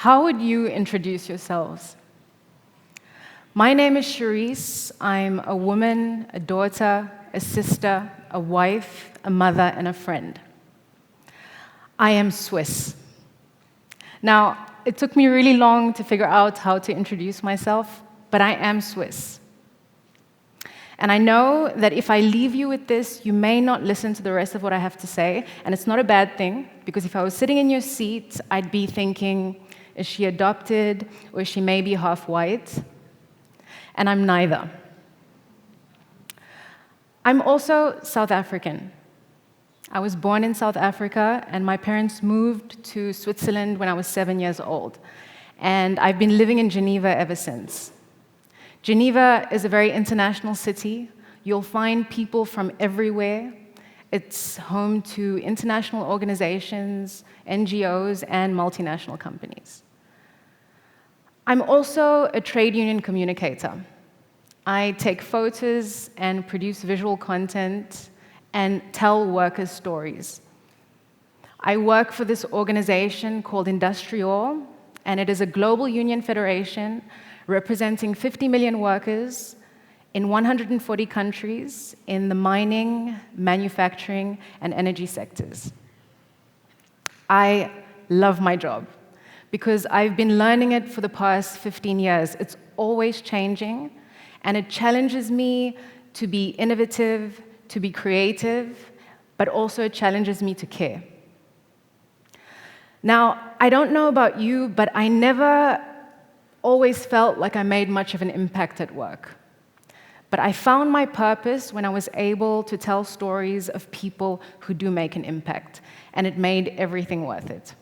How would you introduce yourselves? My name is Cherisse. I'm a woman, a daughter, a sister, a wife, a mother, and a friend. I am Swiss. Now, it took me really long to figure out how to introduce myself, but I am Swiss. And I know that if I leave you with this, you may not listen to the rest of what I have to say, and it's not a bad thing, because if I was sitting in your seat, I'd be thinking, is she adopted, or is she maybe half white? And I'm neither. I'm also South African. I was born in South Africa, and my parents moved to Switzerland when I was 7 years old. And I've been living in Geneva ever since. Geneva is a very international city. You'll find people from everywhere. It's home to international organizations, NGOs, and multinational companies. I'm also a trade union communicator. I take photos and produce visual content and tell workers' stories. I work for this organization called IndustriALL, and it is a global union federation representing 50 million workers in 140 countries in the mining, manufacturing, and energy sectors. I love my job because I've been learning it for the past 15 years. It's always changing, and it challenges me to be innovative, to be creative, but also it challenges me to care. Now, I don't know about you, but I never always felt like I made much of an impact at work. But I found my purpose when I was able to tell stories of people who do make an impact, and it made everything worth it.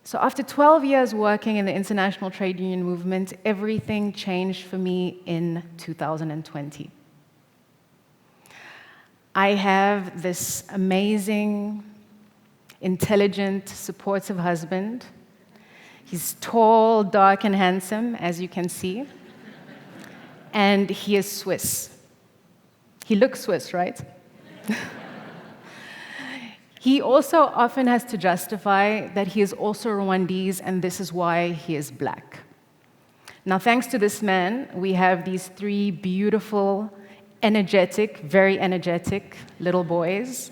So after 12 years working in the international trade union movement, everything changed for me in 2020. I have this amazing, intelligent, supportive husband. He's tall, dark, and handsome, as you can see. And he is Swiss. He looks Swiss, right? He also often has to justify that he is also Rwandese, and this is why he is black. Now, thanks to this man, we have these 3 beautiful, energetic, very energetic little boys.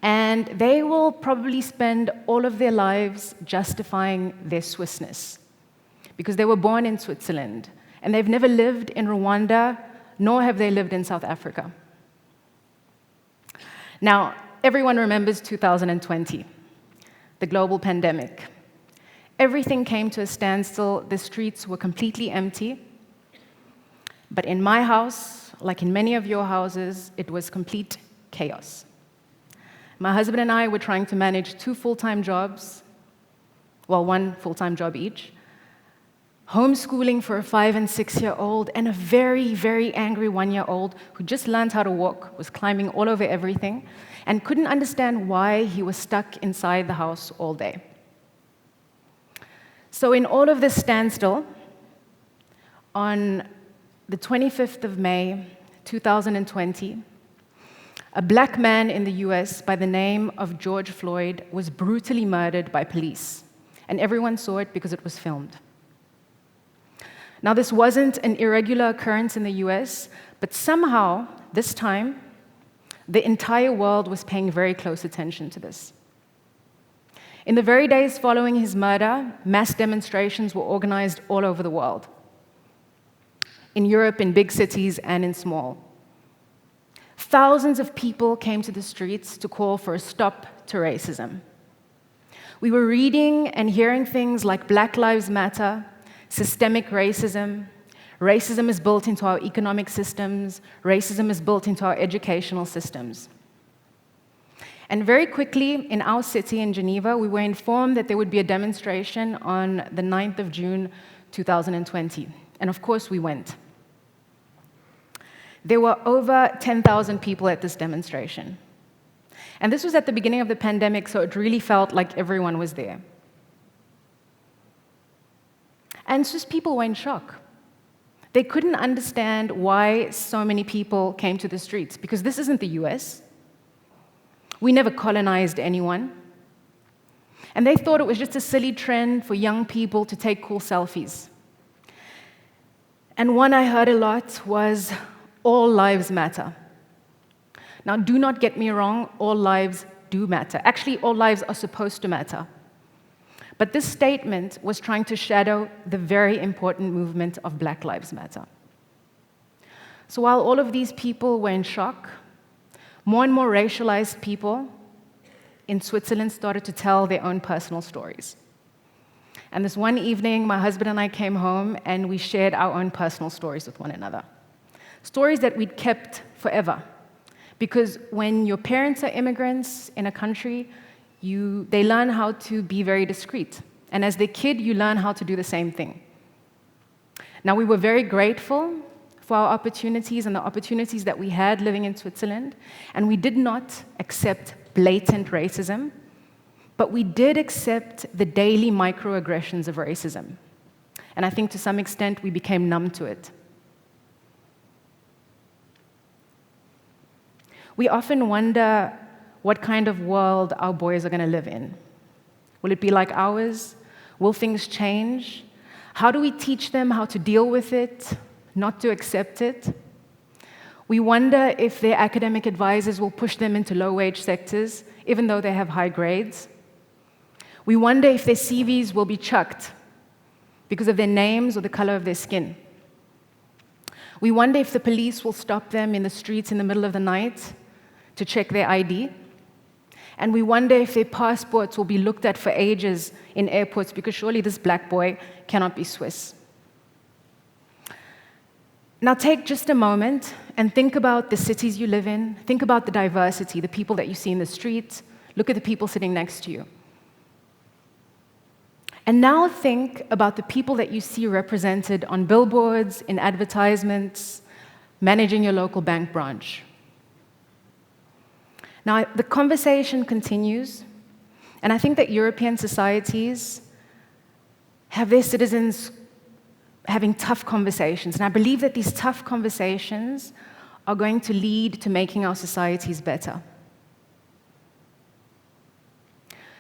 And they will probably spend all of their lives justifying their Swissness, because they were born in Switzerland, and they've never lived in Rwanda, nor have they lived in South Africa. Now, everyone remembers 2020, the global pandemic. Everything came to a standstill. The streets were completely empty. But in my house, like in many of your houses, it was complete chaos. My husband and I were trying to manage 2 full-time jobs, well, 1 full-time job each, homeschooling for a 5- and 6-year-old, and a very, very angry 1-year-old who just learned how to walk, was climbing all over everything, and couldn't understand why he was stuck inside the house all day. So in all of this standstill, on the 25th of May, 2020, a black man in the US by the name of George Floyd was brutally murdered by police, and everyone saw it because it was filmed. Now, this wasn't an irregular occurrence in the US, but somehow, this time, the entire world was paying very close attention to this. In the very days following his murder, mass demonstrations were organized all over the world. In Europe, in big cities, and in small. Thousands of people came to the streets to call for a stop to racism. We were reading and hearing things like Black Lives Matter, systemic racism, racism is built into our economic systems, racism is built into our educational systems. And very quickly, in our city in Geneva, we were informed that there would be a demonstration on the 9th of June, 2020. And of course, we went. There were over 10,000 people at this demonstration. And this was at the beginning of the pandemic, so it really felt like everyone was there. And Swiss people were in shock. They couldn't understand why so many people came to the streets, because this isn't the US. We never colonized anyone. And they thought it was just a silly trend for young people to take cool selfies. And one I heard a lot was, all lives matter. Now, do not get me wrong, all lives do matter. Actually, all lives are supposed to matter. But this statement was trying to shadow the very important movement of Black Lives Matter. So while all of these people were in shock, more and more racialized people in Switzerland started to tell their own personal stories. And this one evening, my husband and I came home and we shared our own personal stories with one another. Stories that we'd kept forever. Because when your parents are immigrants in a country, they learn how to be very discreet. And as their kid, you learn how to do the same thing. Now, we were very grateful for our opportunities and the opportunities that we had living in Switzerland, and we did not accept blatant racism, but we did accept the daily microaggressions of racism. And I think to some extent, we became numb to it. We often wonder what kind of world our boys are going to live in. Will it be like ours? Will things change? How do we teach them how to deal with it, not to accept it? We wonder if their academic advisors will push them into low-wage sectors, even though they have high grades. We wonder if their CVs will be chucked because of their names or the color of their skin. We wonder if the police will stop them in the streets in the middle of the night to check their ID. And we wonder if their passports will be looked at for ages in airports, because surely this black boy cannot be Swiss. Now take just a moment and think about the cities you live in. Think about the diversity, the people that you see in the streets. Look at the people sitting next to you. And now think about the people that you see represented on billboards, in advertisements, managing your local bank branch. Now, the conversation continues, and I think that European societies have their citizens having tough conversations, and I believe that these tough conversations are going to lead to making our societies better.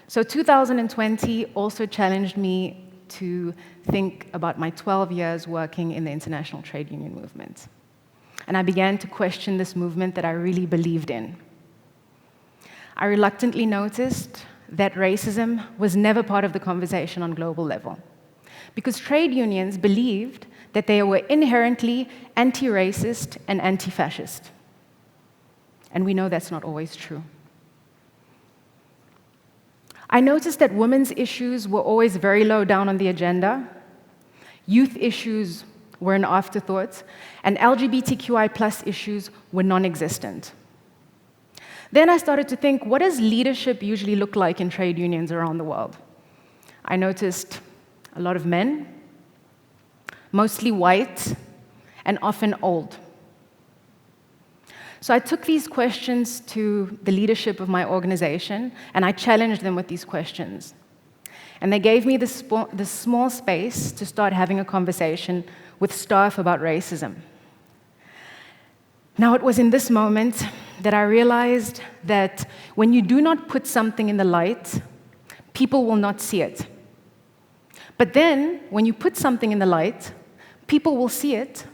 So 2020 also challenged me to think about my 12 years working in the international trade union movement. And I began to question this movement that I really believed in. I reluctantly noticed that racism was never part of the conversation on global level, because trade unions believed that they were inherently anti-racist and anti-fascist. And we know that's not always true. I noticed that women's issues were always very low down on the agenda, youth issues were an afterthought, and LGBTQI+ issues were non-existent. Then I started to think, what does leadership usually look like in trade unions around the world? I noticed a lot of men, mostly white, and often old. So I took these questions to the leadership of my organization, and I challenged them with these questions. And they gave me this small space to start having a conversation with staff about racism. Now, it was in this moment that I realized that when you do not put something in the light, people will not see it. But then, when you put something in the light, people will see it,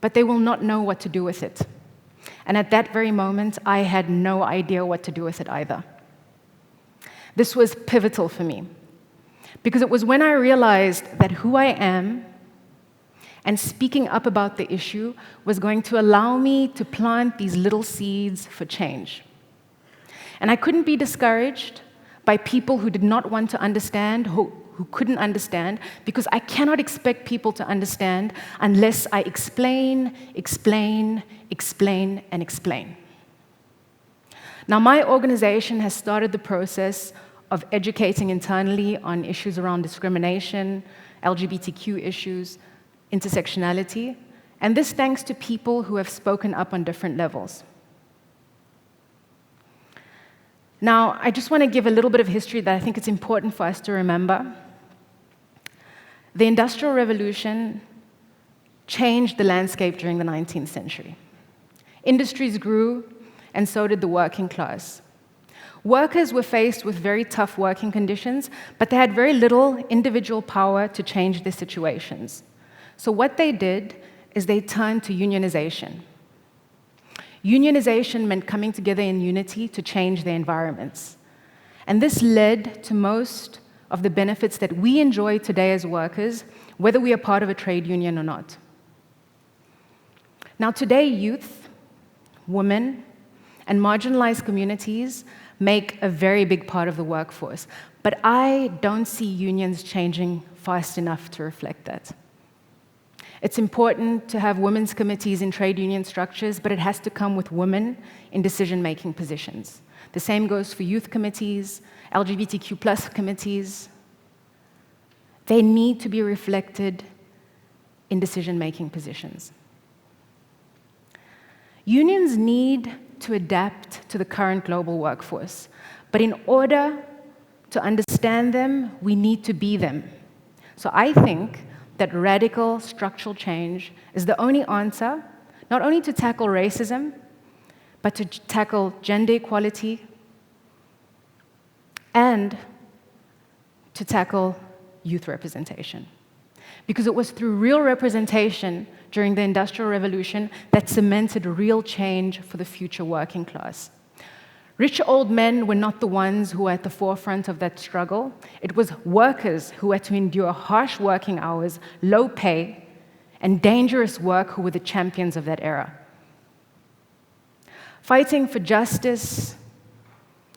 but they will not know what to do with it. And at that very moment, I had no idea what to do with it either. This was pivotal for me, because it was when I realized that who I am and speaking up about the issue was going to allow me to plant these little seeds for change. And I couldn't be discouraged by people who did not want to understand, who couldn't understand, because I cannot expect people to understand unless I explain, explain, explain, and explain. Now, my organization has started the process of educating internally on issues around discrimination, LGBTQ issues, intersectionality, and this thanks to people who have spoken up on different levels. Now, I just want to give a little bit of history that I think it's important for us to remember. The Industrial Revolution changed the landscape during the 19th century. Industries grew, and so did the working class. Workers were faced with very tough working conditions, but they had very little individual power to change their situations. So what they did is they turned to unionization. Unionization meant coming together in unity to change their environments. And this led to most of the benefits that we enjoy today as workers, whether we are part of a trade union or not. Now today, youth, women, and marginalized communities make a very big part of the workforce, but I don't see unions changing fast enough to reflect that. It's important to have women's committees in trade union structures, but it has to come with women in decision-making positions. The same goes for youth committees, LGBTQ+ committees. They need to be reflected in decision-making positions. Unions need to adapt to the current global workforce, but in order to understand them, we need to be them. So I think that radical structural change is the only answer, not only to tackle racism, but to tackle gender equality and to tackle youth representation. Because it was through real representation during the Industrial Revolution that cemented real change for the future working class. Rich old men were not the ones who were at the forefront of that struggle. It was workers who had to endure harsh working hours, low pay, and dangerous work who were the champions of that era. Fighting for justice,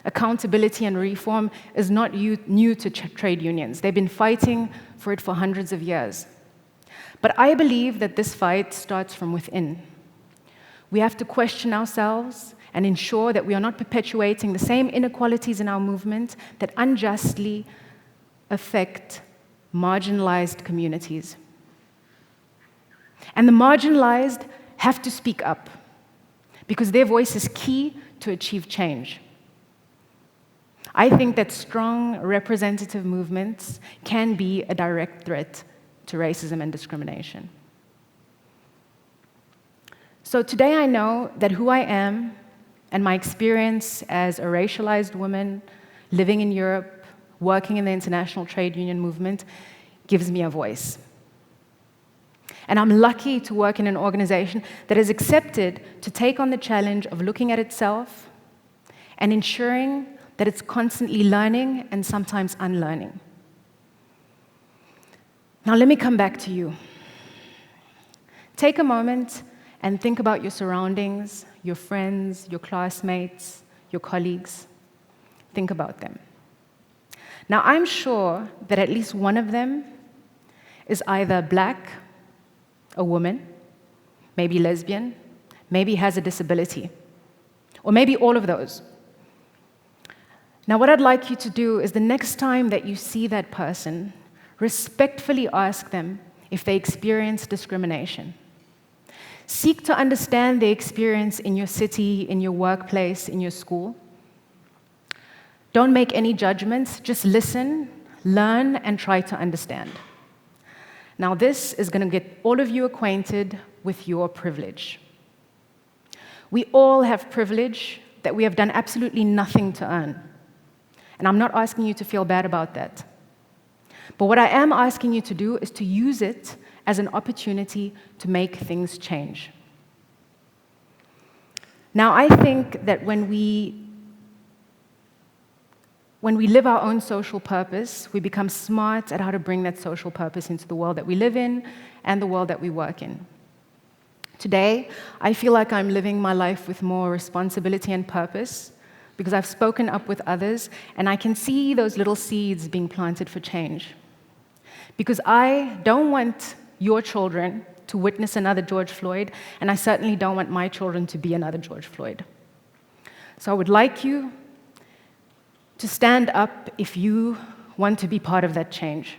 accountability, and reform is not new to trade unions. They've been fighting for it for hundreds of years. But I believe that this fight starts from within. We have to question ourselves and ensure that we are not perpetuating the same inequalities in our movement that unjustly affect marginalized communities. And the marginalized have to speak up, because their voice is key to achieve change. I think that strong representative movements can be a direct threat to racism and discrimination. So today I know that who I am and my experience as a racialized woman living in Europe, working in the international trade union movement, gives me a voice. And I'm lucky to work in an organization that has accepted to take on the challenge of looking at itself and ensuring that it's constantly learning and sometimes unlearning. Now let me come back to you. Take a moment and think about your surroundings, your friends, your classmates, your colleagues. Think about them. Now I'm sure that at least one of them is either Black, a woman, maybe lesbian, maybe has a disability, or maybe all of those. Now, what I'd like you to do is the next time that you see that person, respectfully ask them if they experience discrimination. Seek to understand their experience in your city, in your workplace, in your school. Don't make any judgments, just listen, learn, and try to understand. Now, this is going to get all of you acquainted with your privilege. We all have privilege that we have done absolutely nothing to earn. And I'm not asking you to feel bad about that. But what I am asking you to do is to use it as an opportunity to make things change. Now, I think that when we live our own social purpose, we become smart at how to bring that social purpose into the world that we live in and the world that we work in. Today, I feel like I'm living my life with more responsibility and purpose because I've spoken up with others and I can see those little seeds being planted for change. Because I don't want your children to witness another George Floyd, and I certainly don't want my children to be another George Floyd. So I would like you to stand up if you want to be part of that change.